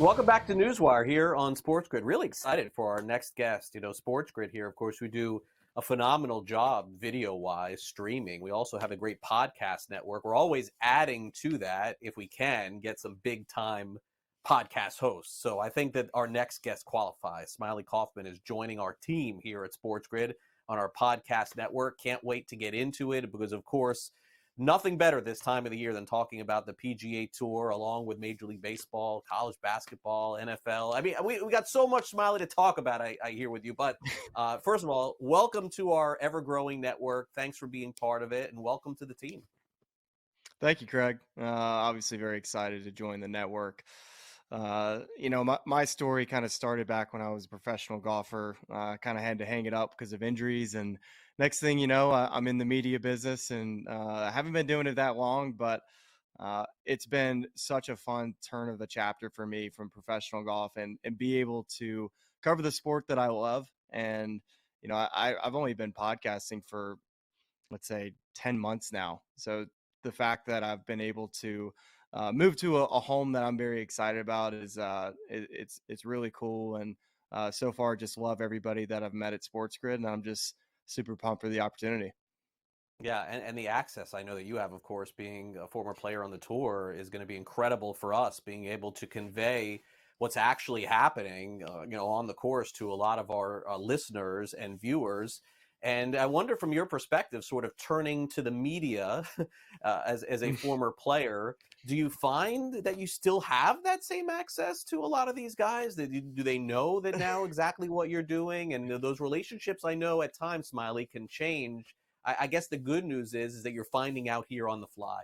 Welcome back to Newswire here on SportsGrid. Really excited for our next guest. SportsGrid here, of course, we do a phenomenal job video-wise streaming. We also have a great podcast network. We're always adding to that if we can get some big-time podcast hosts. So I think that our next guest qualifies. Smylie Kaufman is joining our team here at SportsGrid on our podcast network. Can't wait to get into it because, of course, nothing better this time of the year than talking about the PGA Tour along with Major League Baseball, college basketball, NFL. I mean, we got so much, Smylie, to talk about, I hear with you. But first of all, welcome to our ever-growing network. Thanks for being part of it, and welcome to the team. Thank you, Craig. Obviously very excited to join the network. My story kind of started back when I was a professional golfer. Kind of had to hang it up because of injuries. And next thing you know, I'm in the media business and I haven't been doing it that long, but it's been such a fun turn of the chapter for me from professional golf and be able to cover the sport that I love. And, I've only been podcasting for, let's say, 10 months now. So the fact that I've been able to move to a home that I'm very excited about is it's really cool. And so far, just love everybody that I've met at SportsGrid, and I'm just super pumped for the opportunity. Yeah, and the access I know that you have, of course, being a former player on the tour, is going to be incredible for us, being able to convey what's actually happening, on the course to a lot of our listeners and viewers. And I wonder, from your perspective, sort of turning to the media as a former player, do you find that you still have that same access to a lot of these guys? Do they know that now exactly what you're doing? And those relationships, I know at times, Smiley, can change. I guess the good news is that you're finding out here on the fly.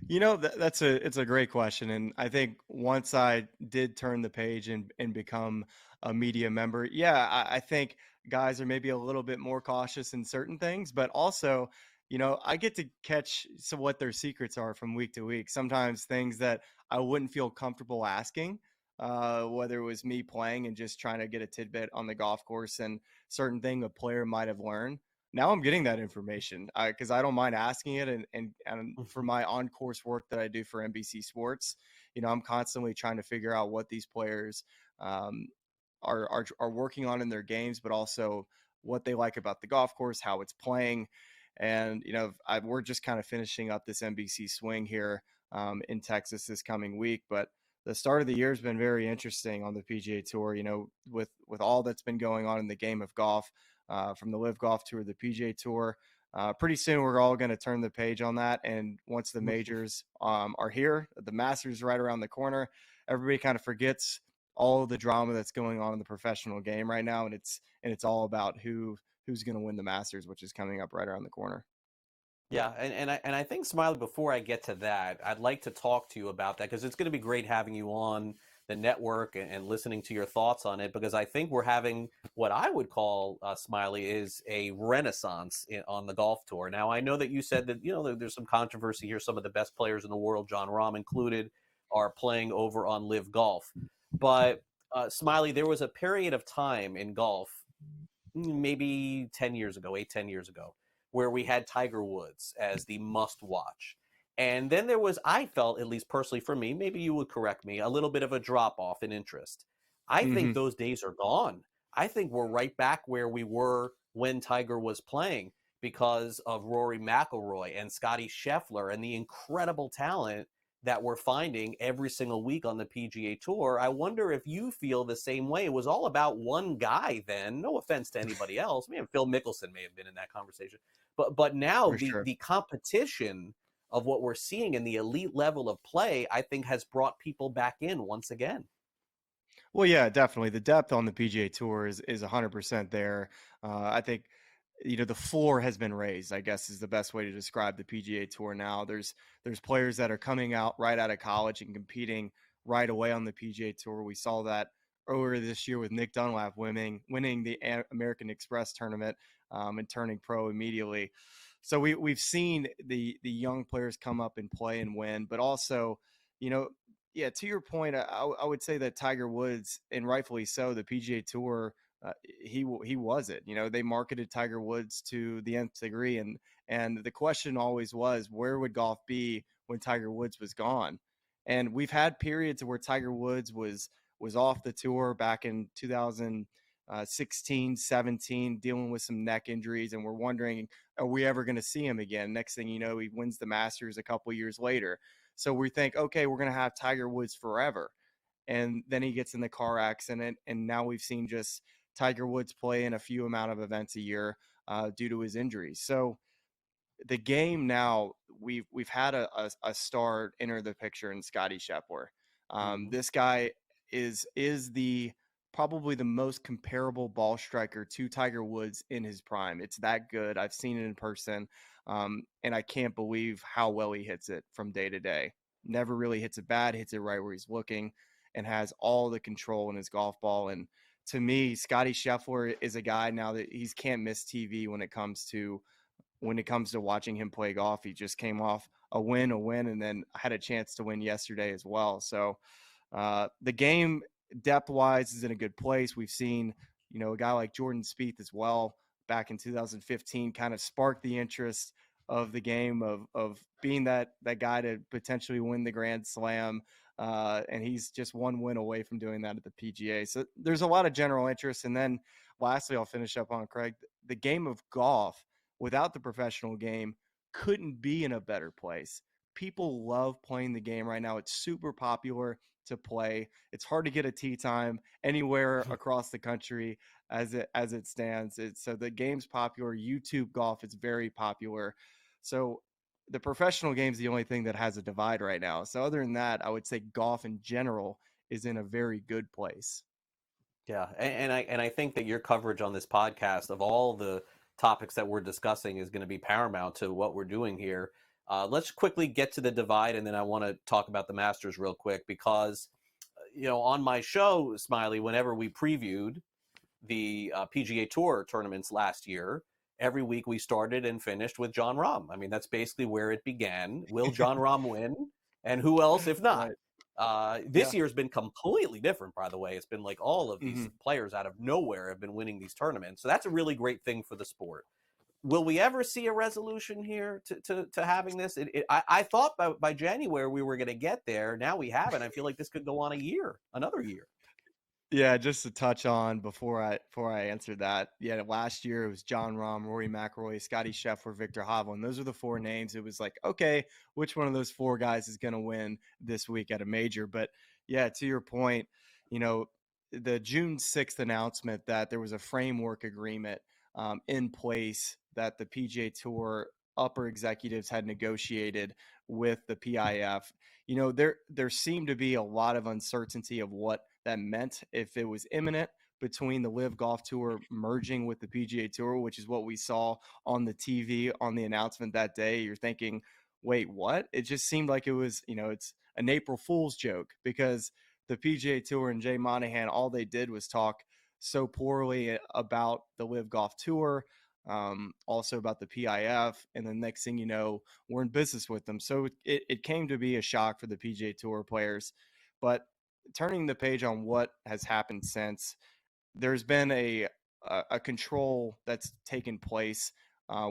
It's a great question, and I think once I did turn the page and become a media member, yeah, I think guys are maybe a little bit more cautious in certain things, but also, I get to catch what their secrets are from week to week. Sometimes things that I wouldn't feel comfortable asking, whether it was me playing and just trying to get a tidbit on the golf course and certain thing a player might have learned. Now I'm getting that information because I don't mind asking it. And for my on course work that I do for NBC Sports, I'm constantly trying to figure out what these players are working on in their games, but also what they like about the golf course, how it's playing. And, we're just kind of finishing up this NBC swing here in Texas this coming week. But the start of the year has been very interesting on the PGA Tour, with all that's been going on in the game of golf. From the LIV Golf Tour, the PGA Tour. Pretty soon, we're all going to turn the page on that. And once the majors are here, the Masters right around the corner, everybody kind of forgets all of the drama that's going on in the professional game right now, and it's all about who's going to win the Masters, which is coming up right around the corner. Yeah, and I think, Smiley, before I get to that, I'd like to talk to you about that because it's going to be great having you on the network and listening to your thoughts on it, because I think we're having what I would call, Smiley, is a renaissance on the golf tour. Now, I know that you said that there's some controversy here. Some of the best players in the world, John Rahm included, are playing over on LIV Golf. But Smiley, there was a period of time in golf, maybe 10 years ago, 8, 10 years ago, where we had Tiger Woods as the must watch. And then there was, I felt, at least personally for me, maybe you would correct me, a little bit of a drop off in interest. I think Mm-hmm. those days are gone. I think we're right back where we were when Tiger was playing because of Rory McIlroy and Scotty Scheffler and the incredible talent that we're finding every single week on the PGA Tour. I wonder if you feel the same way. It was all about one guy then. No offense to anybody else. Maybe Phil Mickelson may have been in that conversation. But now For the sure. the competition of what we're seeing in the elite level of play, I think, has brought people back in once again. Well, yeah, definitely. The depth on the PGA Tour is 100% there. I think the floor has been raised, I guess is the best way to describe the PGA Tour now. There's players that are coming out right out of college and competing right away on the PGA Tour. We saw that earlier this year with Nick Dunlap winning the American Express tournament and turning pro immediately. So we've seen the young players come up and play and win, but also, you know, yeah, to your point, I would say that Tiger Woods, and rightfully so, the PGA Tour, he was it. They marketed Tiger Woods to the nth degree, and the question always was, where would golf be when Tiger Woods was gone? And we've had periods where Tiger Woods was off the tour back in 2016, 17, dealing with some neck injuries, and we're wondering, are we ever going to see him again? Next thing you know, he wins the Masters a couple years later. So we think, okay, we're going to have Tiger Woods forever. And then he gets in the car accident, and now we've seen just Tiger Woods play in a few amount of events a year due to his injuries. So the game now, we've had a star enter the picture in Scotty Scheffler. Mhm. This guy is the probably the most comparable ball striker to Tiger Woods in his prime. It's that good. I've seen it in person, and I can't believe how well he hits it from day to day. Never really hits it bad. Hits it right where he's looking, and has all the control in his golf ball. And to me, Scotty Scheffler is a guy now that he's can't miss TV when it comes to watching him play golf. He just came off a win, and then had a chance to win yesterday as well. So the game depth wise is in a good place. We've seen, a guy like Jordan Spieth as well back in 2015 kind of spark the interest of the game of being that guy to potentially win the Grand Slam. And he's just one win away from doing that at the PGA. So there's a lot of general interest. And then lastly, I'll finish up on Craig. The game of golf without the professional game couldn't be in a better place. People love playing the game right now. It's super popular to play. It's hard to get a tee time anywhere across the country as it stands. So the game's popular. YouTube golf is very popular. So the professional game is the only thing that has a divide right now. So other than that, I would say golf in general is in a very good place. Yeah, and I think that your coverage on this podcast of all the topics that we're discussing is going to be paramount to what we're doing here. Let's quickly get to the divide, and then I want to talk about the Masters real quick because, on my show, Smylie, whenever we previewed the PGA Tour tournaments last year, every week we started and finished with John Rahm. I mean, that's basically where it began. Will John Rahm win? And who else if not? Right. This Yeah. year's been completely different, by the way. It's been like all of these Mm-hmm. players out of nowhere have been winning these tournaments. So that's a really great thing for the sport. Will we ever see a resolution here to having this? I thought by January we were going to get there. Now we haven't. I feel like this could go on another year. Yeah, just to touch on before I answered that. Yeah, last year it was John Rahm, Rory McIlroy, Scotty Scheffler, Victor Hovland. Those are the four names. It was like, okay, which one of those four guys is going to win this week at a major? But yeah, to your point, you know, the June 6th announcement that there was a framework agreement in place that the PGA Tour upper executives had negotiated with the PIF. You know, there seemed to be a lot of uncertainty of what that meant, if it was imminent, between the LIV Golf Tour merging with the PGA Tour, which is what we saw on the TV on the announcement that day. You're thinking, wait, what? It just seemed like it was, it's an April Fool's joke because the PGA Tour and Jay Monahan, all they did was talk so poorly about the LIV Golf Tour, also about the PIF, and the next thing you know, we're in business with them. So it came to be a shock for the PGA Tour players. But turning the page on what has happened since, there's been a control that's taken place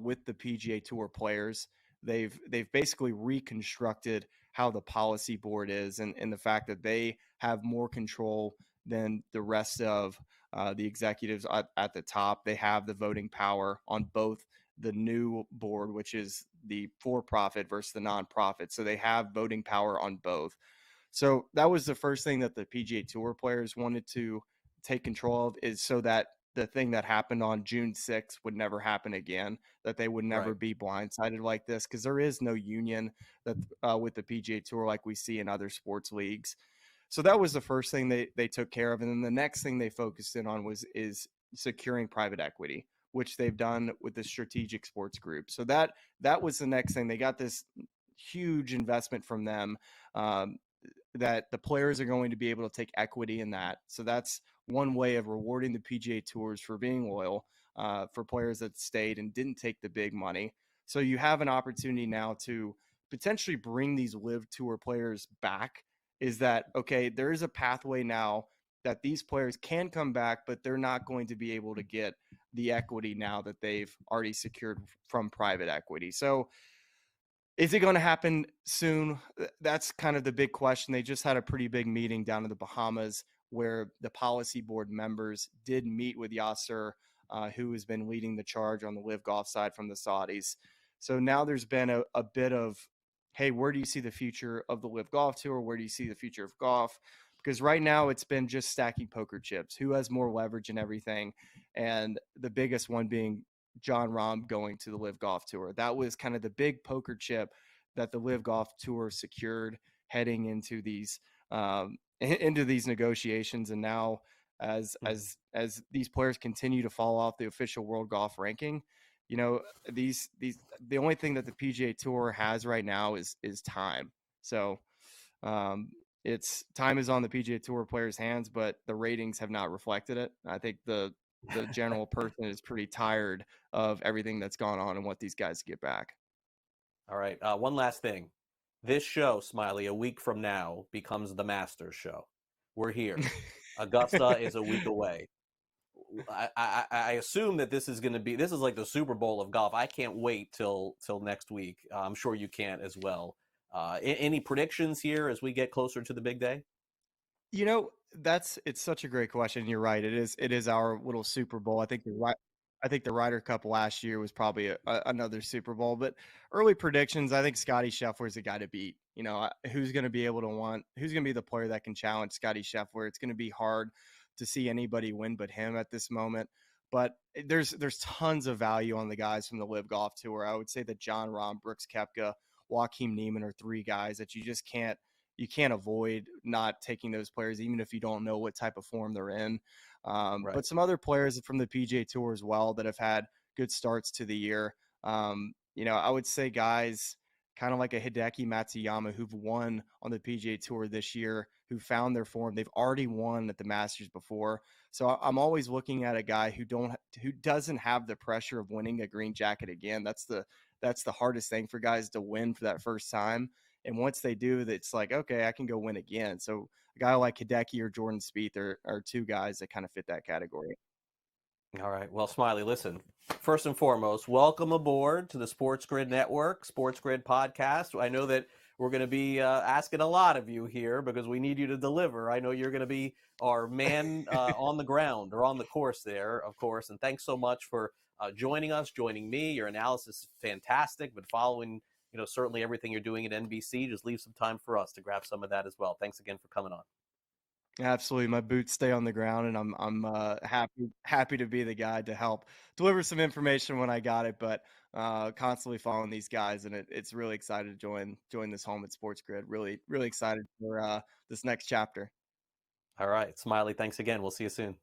with the PGA Tour players. They've basically reconstructed how the policy board is, and the fact that they have more control than the rest of the executives at the top. They have the voting power on both the new board, which is the for-profit versus the non-profit. So they have voting power on both. So that was the first thing that the PGA Tour players wanted to take control of, is so that the thing that happened on June 6th would never happen again, that they would never Right. be blindsided like this, because there is no union that with the PGA Tour like we see in other sports leagues. So that was the first thing they took care of. And then the next thing they focused in on is securing private equity, which they've done with the Strategic Sports Group. So that was the next thing. They got this huge investment from them, that the players are going to be able to take equity in that. So that's one way of rewarding the PGA Tours for being loyal, for players that stayed and didn't take the big money. So you have an opportunity now to potentially bring these LIV Tour players back. Is that okay? There is a pathway now that these players can come back, but they're not going to be able to get the equity now that they've already secured from private equity. So Is it going to happen soon? That's kind of the big question. They just had a pretty big meeting down in the Bahamas where the policy board members did meet with Yasser, who has been leading the charge on the Live Golf side from the Saudis. So now there's been a bit of, hey, where do you see the future of the Live Golf Tour? Where do you see the future of golf? Because right now it's been just stacking poker chips. Who has more leverage and everything? And the biggest one being John Rahm going to the Live Golf Tour. That was kind of the big poker chip that the Live Golf Tour secured heading into these negotiations. And now, Mhm. as these players continue to fall off the official world golf ranking, you know, these the only thing that the PGA Tour has right now is time. So um, it's time is on the PGA Tour players' hands, but the ratings have not reflected it. I think the general person is pretty tired of everything that's gone on and what these guys get back. All right. One last thing. This show, Smiley, a week from now becomes the Masters show. We're here. Augusta is a week away. I assume that this is like the Super Bowl of golf. I can't wait till next week. I'm sure you can't as well. Any predictions here as we get closer to the big day? You know, it's such a great question. You're right. It is our little Super Bowl. I think the Ryder Cup last year was probably another Super Bowl. But early predictions, I think Scotty Scheffler is the guy to beat. You know, who's going to be able to who's going to be the player that can challenge Scotty Scheffler? It's going to be hard to see anybody win but him at this moment. But there's tons of value on the guys from the Live Golf Tour. I would say that John Rahm, Brooks Koepka, Joaquin Niemann are three guys that you can't avoid not taking those players, even if you don't know what type of form they're in. Right. But some other players from the PGA Tour as well that have had good starts to the year. You know, I would say guys kind of like a Hideki Matsuyama who've won on the PGA Tour this year, who found their form. They've already won at the Masters before. So I'm always looking at a guy who doesn't have the pressure of winning a green jacket again. That's the hardest thing for guys to win for that first time. And once they do, it's like, okay, I can go win again. So a guy like Hideki or Jordan Spieth are two guys that kind of fit that category. All right. Well, Smiley, listen. First and foremost, welcome aboard to the Sports Grid Network, Sports Grid podcast. I know that we're going to be asking a lot of you here because we need you to deliver. I know you're going to be our man on the ground or on the course there, of course. And thanks so much for joining us, joining me. Your analysis is fantastic, but following, certainly everything you're doing at NBC, just leave some time for us to grab some of that as well. Thanks again for coming on. Absolutely, my boots stay on the ground, and I'm happy to be the guy to help deliver some information when I got it. But constantly following these guys, and it's really excited to join this home at Sports Grid. Really excited for this next chapter. All right. Smiley, thanks again. We'll see you soon.